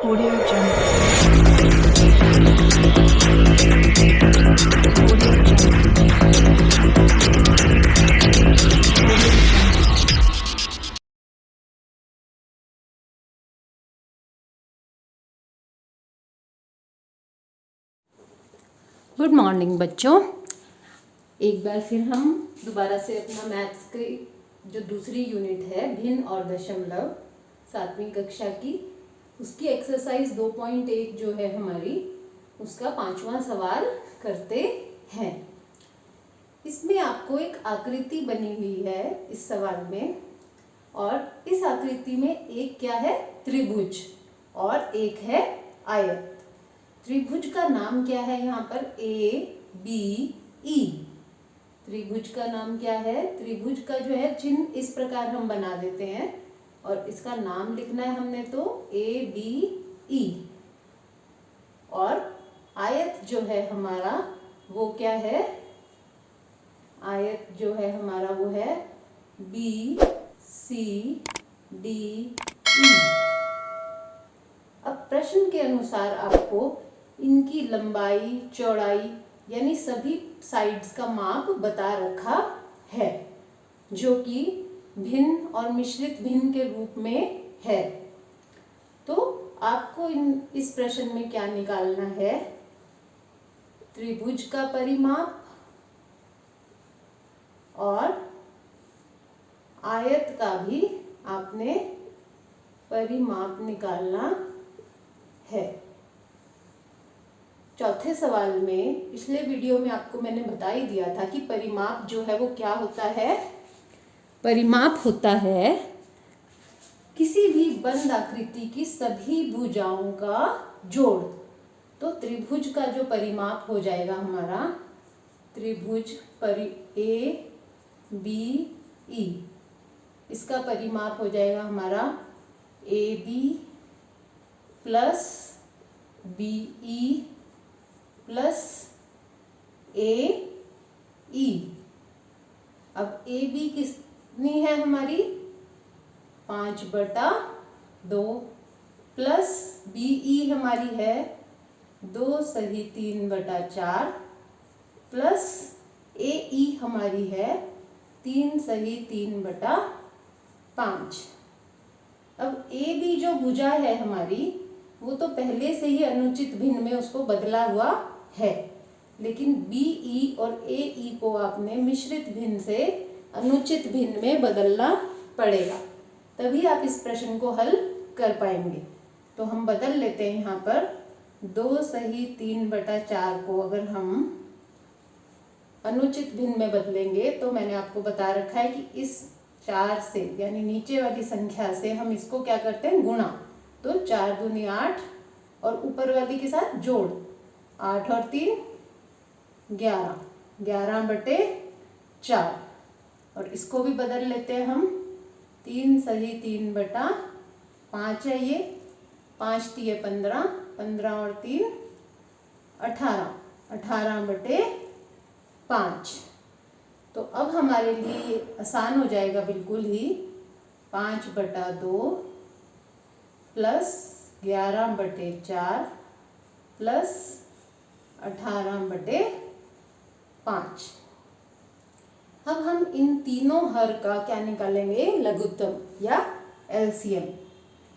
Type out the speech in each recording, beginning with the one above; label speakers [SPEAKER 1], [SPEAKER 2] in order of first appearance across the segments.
[SPEAKER 1] Audio Jungle.
[SPEAKER 2] Good morning बच्चों। एक बार फिर हम दोबारा से अपना मैथ्स की जो दूसरी यूनिट है भिन्न और दशमलव 7वीं कक्षा की उसकी एक्सरसाइज 2.1 जो है हमारी उसका 5वां सवाल करते हैं। इसमें आपको एक आकृति बनी हुई है इस सवाल में, और इस आकृति में एक क्या है, त्रिभुज, और एक है आयत। त्रिभुज का नाम क्या है यहाँ पर, ABE। त्रिभुज का नाम क्या है, त्रिभुज का जो है चिन्ह इस प्रकार हम बना देते हैं और इसका नाम लिखना है हमने तो ABE। और आयत जो है हमारा वो क्या है, आयत जो है हमारा वो है BCDE। अब प्रश्न के अनुसार आपको इनकी लंबाई चौड़ाई यानी सभी साइड्स का माप बता रखा है, जो कि भिन्न और मिश्रित भिन्न के रूप में है। तो आपको इस प्रश्न में क्या निकालना है, त्रिभुज का परिमाप और आयत का भी आपने परिमाप निकालना है। चौथे सवाल में पिछले वीडियो में आपको मैंने बता ही दिया था कि परिमाप जो है वो क्या होता है, परिमाप होता है किसी भी बंद आकृति की सभी भुजाओं का जोड़। तो त्रिभुज का जो परिमाप हो जाएगा हमारा, त्रिभुज ABE, इसका परिमाप हो जाएगा हमारा AB plus BE plus AE। अब AB कितनी है हमारी, 5/2 प्लस BE हमारी है 2 सही 3/4 प्लस AE हमारी है 3 सही 3/5। अब AB जो भुजा है हमारी वो तो पहले से ही अनुचित भिन्न में उसको बदला हुआ है, लेकिन BE और AE को आपने मिश्रित भिन्न से अनुचित भिन्न में बदलना पड़ेगा, तभी आप इस प्रश्न को हल कर पाएंगे। तो हम बदल लेते हैं यहाँ पर 2 सही 3/4 को अगर हम अनुचित भिन्न में बदलेंगे तो मैंने आपको बता रखा है कि इस 4 से यानी नीचे वाली संख्या से हम इसको क्या करते हैं, गुणा। तो 4 दूनी 8 और ऊपर वाली के साथ जोड़, 8 और 3 11, 11/4। और इसको भी बदल लेते हैं हम, 3 सही 3/5 है ये, 5 3 15, 15 और 3 18, 18/5। तो अब हमारे लिए आसान हो जाएगा बिल्कुल ही, 5/2 प्लस 11/4 प्लस 18/5। अब हम इन तीनों हर का क्या निकालेंगे, लघुत्तम या LCM।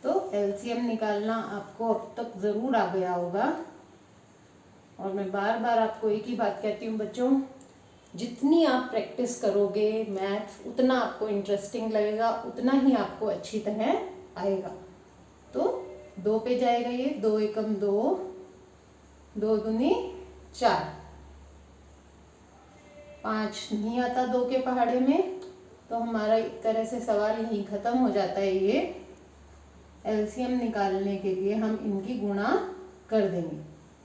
[SPEAKER 2] तो LCM निकालना आपको अब तक जरूर आ गया होगा, और मैं बार बार आपको एक ही बात कहती हूँ बच्चों, जितनी आप प्रैक्टिस करोगे मैथ्स उतना आपको इंटरेस्टिंग लगेगा, उतना ही आपको अच्छी तरह आएगा। तो 2 पे जाएगा ये, 2 एकम 2, 2 दूनी 4, 5 नहीं आता 2 के पहाड़े में, तो हमारा एक तरह से सवाल यहीं खत्म हो जाता है। ये LCM निकालने के लिए हम इनकी गुणा कर देंगे,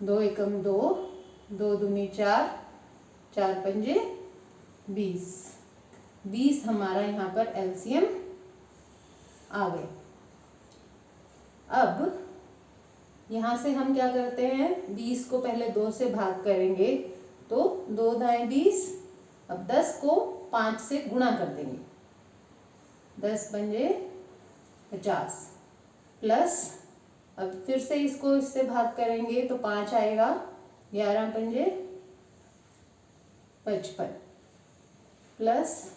[SPEAKER 2] 2 एकम 2, 2 दूनी 4, 4 पंजे 20, 20 हमारा यहाँ पर LCM आ गए। अब यहाँ से हम क्या करते हैं, 20 को पहले 2 से भाग करेंगे तो 2 दाएं 20। अब 10 को 5 से गुणा कर देंगे, 10 पंजे 50 प्लस अब फिर से इसको इससे भाग करेंगे तो 5 आएगा, 11 पंजे 55, प्लस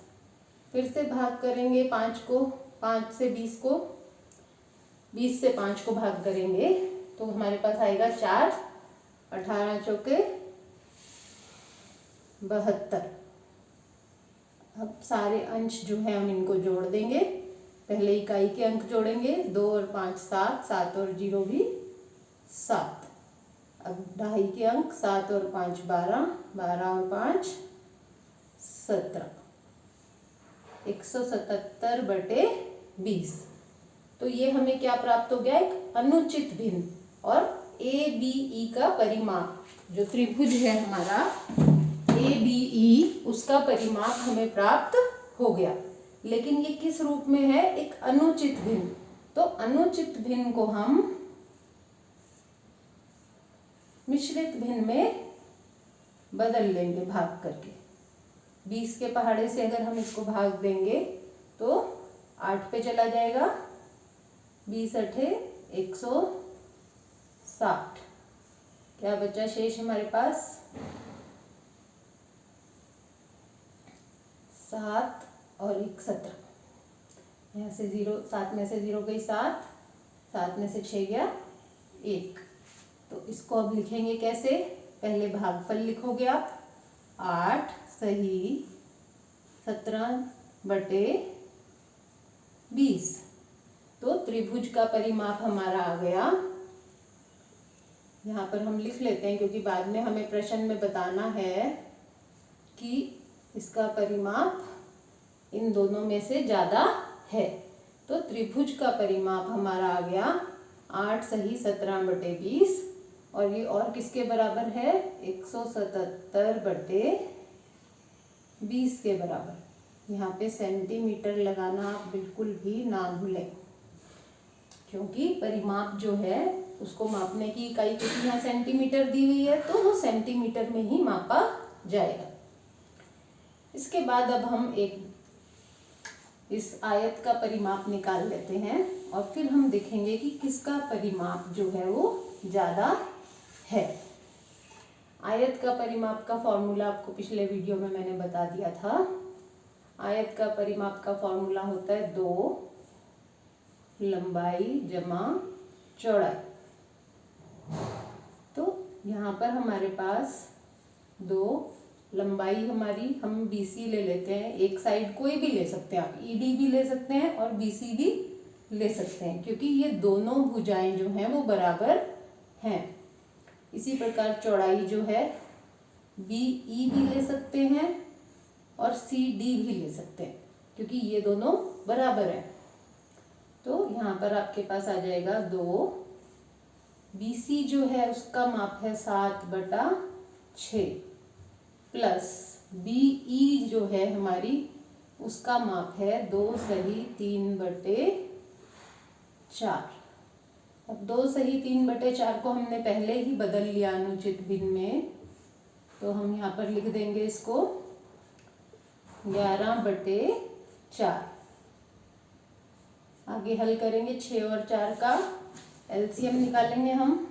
[SPEAKER 2] फिर से भाग करेंगे 5 को, 5 से 20 को, 20 से 5 को भाग करेंगे तो हमारे पास आएगा 4, 18 चौके 72। अब सारे अंश जो है हम इनको जोड़ देंगे। पहले इकाई के अंक जोड़ेंगे, 2 और 5 7, 7 और 0 भी 7। अब ढाई के अंक 7 और 5 12, 12 और 5 17, 177/20। तो ये हमें क्या प्राप्त हो गया, एक अनुचित भिन्न। और ABE का परिमाप, जो त्रिभुज है हमारा ABE, उसका परिमाप हमें प्राप्त हो गया। लेकिन ये किस रूप में है, एक अनुचित भिन्न। तो अनुचित भिन्न को हम मिश्रित भिन्न में बदल लेंगे भाग करके। 20 के पहाड़े से अगर हम इसको भाग देंगे तो 8 पे चला जाएगा, 20 8 160। क्या बचा शेष हमारे पास, 7 और 1 17। यहाँ से 0, 7 में से 0 गई 7, 7 में से 6 गया 1। तो इसको अब लिखेंगे कैसे, पहले भागफल लिखोगे आप, 8 सही 17/20। तो त्रिभुज का परिमाप हमारा आ गया। यहाँ पर हम लिख लेते हैं क्योंकि बाद में हमें प्रश्न में बताना है कि इसका परिमाप इन दोनों में से ज़्यादा है। तो त्रिभुज का परिमाप हमारा आ गया 8 सही 17/20। और ये और किसके बराबर है, 177/20 के बराबर। यहाँ पे सेंटीमीटर लगाना आप बिल्कुल भी ना भूलें, क्योंकि परिमाप जो है उसको मापने की इकाई कितनी है, सेंटीमीटर दी हुई है, तो वो सेंटीमीटर में ही मापा जाएगा। इसके बाद अब हम एक इस आयत का परिमाप निकाल लेते हैं और फिर हम देखेंगे कि किसका परिमाप जो है वो ज़्यादा है। आयत का परिमाप का फॉर्मूला आपको पिछले वीडियो में मैंने बता दिया था। आयत का परिमाप का फॉर्मूला होता है 2 लंबाई जमा चौड़ाई। तो यहाँ पर हमारे पास 2 लंबाई हमारी, हम BC ले लेते हैं, एक साइड कोई भी ले सकते हैं आप, ED भी ले सकते हैं और BC भी ले सकते हैं, क्योंकि ये दोनों भुजाएं जो हैं वो बराबर हैं। इसी प्रकार चौड़ाई जो है BE भी ले सकते हैं और CD भी ले सकते हैं, क्योंकि ये दोनों बराबर हैं। तो यहाँ पर आपके पास आ जाएगा 2, BC जो है उसका माप है 7/6, प्लस BE जो है हमारी उसका माप है 2 सही 3/4। अब 2 सही 3/4 को हमने पहले ही बदल लिया अनुचित भिन्न में, तो हम यहाँ पर लिख देंगे इसको 11/4। आगे हल करेंगे 6 और 4 का एलसीएम निकालेंगे हम।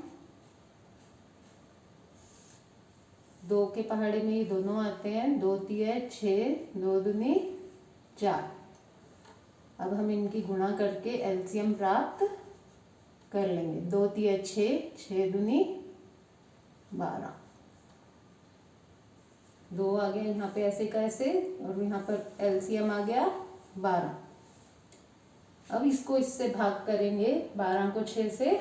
[SPEAKER 2] 2 के पहाड़े में ये दोनों आते हैं, 2 तिया 6, 2 दूनी 4। अब हम इनकी गुणा करके एलसीएम प्राप्त कर लेंगे। 2 तिया 6, 6 दूनी 12, 2 आ गया यहाँ पे ऐसे का ऐसे, और यहाँ पर एलसीएम आ गया 12। अब इसको इससे भाग करेंगे, 12 को 6 से,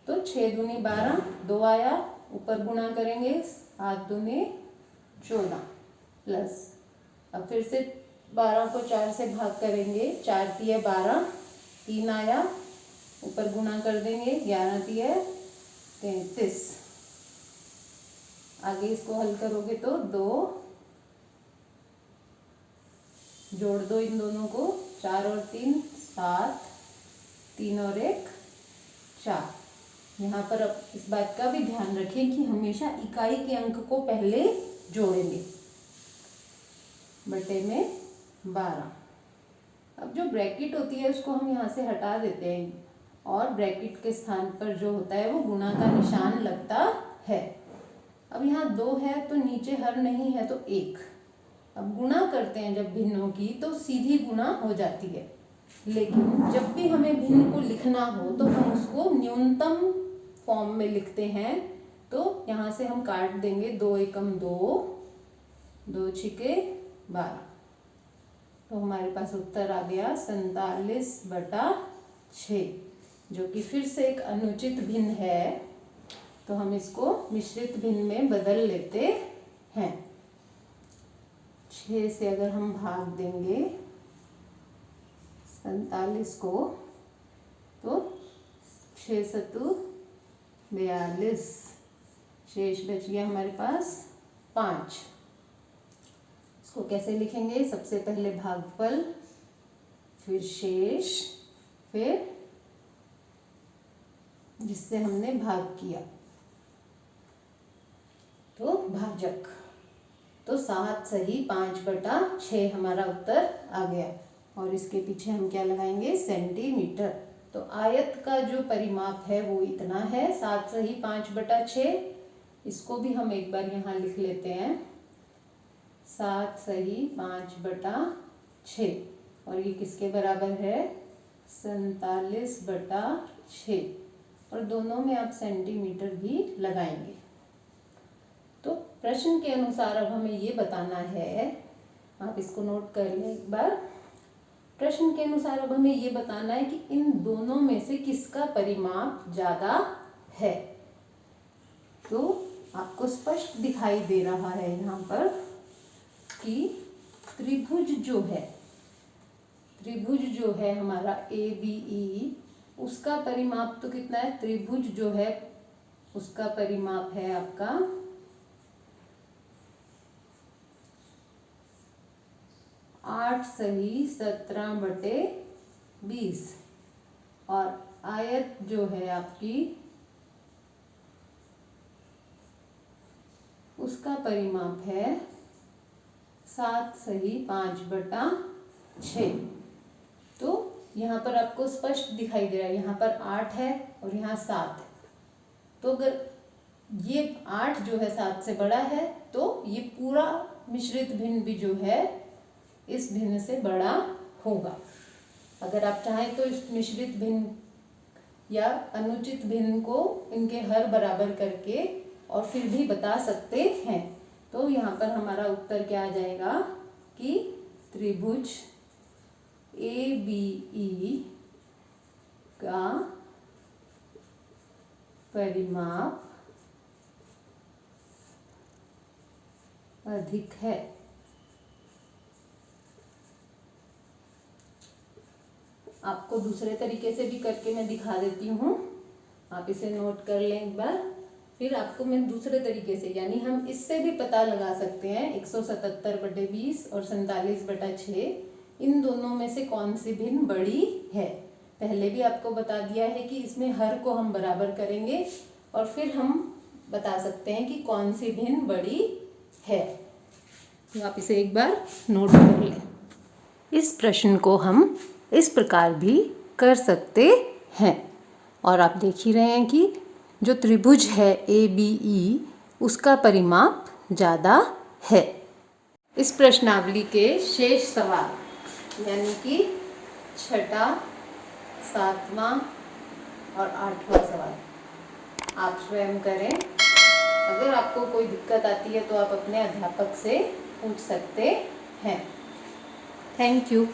[SPEAKER 2] तो 6 दूनी 12, 2 आया, ऊपर गुणा करेंगे 7 दूनी 14, प्लस अब फिर से 12 को 4 से भाग करेंगे, 4 तिया 12, 3 आया, ऊपर गुणा कर देंगे, 11 तिया 33। आगे इसको हल करोगे तो 2 जोड़ दो इन दोनों को, 4 और 3 7, 3 और 1 4। यहाँ पर अब इस बात का भी ध्यान रखें कि हमेशा इकाई के अंक को पहले जोड़ेंगे, बटे में 12। अब जो ब्रैकेट होती है उसको हम यहाँ से हटा देते हैं, और ब्रैकेट के स्थान पर जो होता है वो गुणा का निशान लगता है। अब यहाँ 2 है तो नीचे हर नहीं है तो 1। अब गुणा करते हैं जब भिन्नों की तो सीधी गुणा हो जाती है, लेकिन जब भी हमें भिन्न को लिखना हो तो हम उसको न्यूनतम फॉर्म में लिखते हैं। तो यहाँ से हम काट देंगे 2 एकम 2, 2 छिके 12। तो हमारे पास उत्तर आ गया 47/6, जो कि फिर से एक अनुचित भिन्न है। तो हम इसको मिश्रित भिन्न में बदल लेते हैं। 6 से अगर हम भाग देंगे 47 को तो 6 सतु 42, शेष बच गया हमारे पास 5। इसको कैसे लिखेंगे? सबसे पहले भागफल, फिर शेष, फिर जिससे हमने भाग किया तो भाजक। तो 7 सही 5/6 हमारा उत्तर आ गया। और इसके पीछे हम क्या लगाएंगे? सेंटीमीटर। तो आयत का जो परिमाप है वो इतना है, 7 सही 5/6। इसको भी हम एक बार यहाँ लिख लेते हैं, 7 सही 5/6। और ये किसके बराबर है? 47/6। और दोनों में आप सेंटीमीटर भी लगाएंगे। तो प्रश्न के अनुसार अब हमें ये बताना है, आप इसको नोट कर लें एक बार। प्रश्न के अनुसार अब हमें ये बताना है कि इन दोनों में से किसका परिमाप ज़्यादा है। तो आपको स्पष्ट दिखाई दे रहा है यहाँ पर कि त्रिभुज जो है हमारा ABE, उसका परिमाप तो कितना है? त्रिभुज जो है उसका परिमाप है आपका 8 सही 17/20। और आयत जो है आपकी उसका परिमाप है 7 सही 5/6। तो यहाँ पर आपको स्पष्ट दिखाई दे रहा है, यहाँ पर 8 है और यहाँ 7 है। तो अगर ये 8 जो है 7 से बड़ा है तो ये पूरा मिश्रित भिन्न भी जो है इस भिन्न से बड़ा होगा। अगर आप चाहें तो इस मिश्रित भिन्न या अनुचित भिन्न को इनके हर बराबर करके और फिर भी बता सकते हैं। तो यहाँ पर हमारा उत्तर क्या आ जाएगा कि त्रिभुज ABE का परिमाप अधिक है। आपको दूसरे तरीके से भी करके मैं दिखा देती हूँ, आप इसे नोट कर लें एक बार। फिर आपको मैं दूसरे तरीके से, यानी हम इससे भी पता लगा सकते हैं 177/20 और 47/6 इन दोनों में से कौन सी भिन्न बड़ी है। पहले भी आपको बता दिया है कि इसमें हर को हम बराबर करेंगे और फिर हम बता सकते हैं कि कौन सी भिन्न बड़ी है। तो आप इसे एक बार नोट कर लें। इस प्रश्न को हम इस प्रकार भी कर सकते हैं। और आप देख ही रहे हैं कि जो त्रिभुज है ABE उसका परिमाप ज़्यादा है। इस प्रश्नावली के शेष सवाल यानी कि 6ठा, 7वां और 8वां सवाल आप स्वयं करें। अगर आपको कोई दिक्कत आती है तो आप अपने अध्यापक से पूछ सकते हैं। Thank you.